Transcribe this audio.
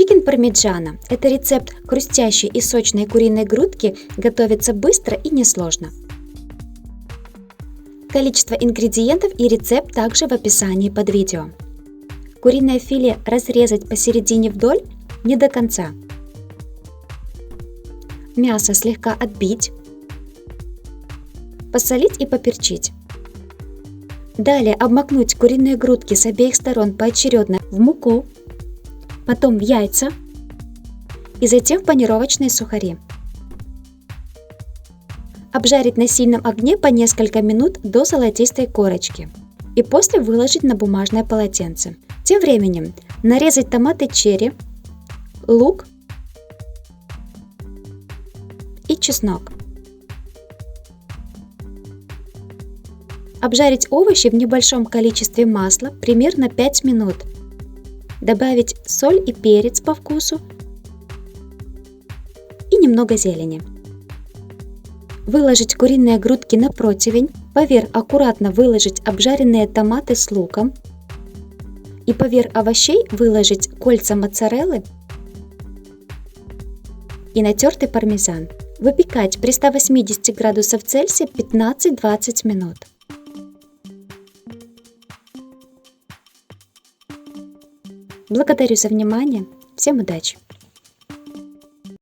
Чикен пармиджано – это рецепт хрустящей и сочной куриной грудки, готовится быстро и несложно. Количество ингредиентов и рецепт также в описании под видео. Куриное филе разрезать посередине вдоль, не до конца. Мясо слегка отбить. Посолить и поперчить. Далее обмакнуть куриные грудки с обеих сторон поочередно в муку, потом в яйца и затем в панировочные сухари. Обжарить на сильном огне по несколько минут до золотистой корочки и после выложить на бумажное полотенце. Тем временем нарезать томаты черри, лук и чеснок. Обжарить овощи в небольшом количестве масла примерно 5 минут. Добавить соль и перец по вкусу и немного зелени. Выложить куриные грудки на противень, поверх аккуратно выложить обжаренные томаты с луком и поверх овощей выложить кольца моцареллы и натертый пармезан. Выпекать при 180 градусов Цельсия 15-20 минут. Благодарю за внимание. Всем удачи!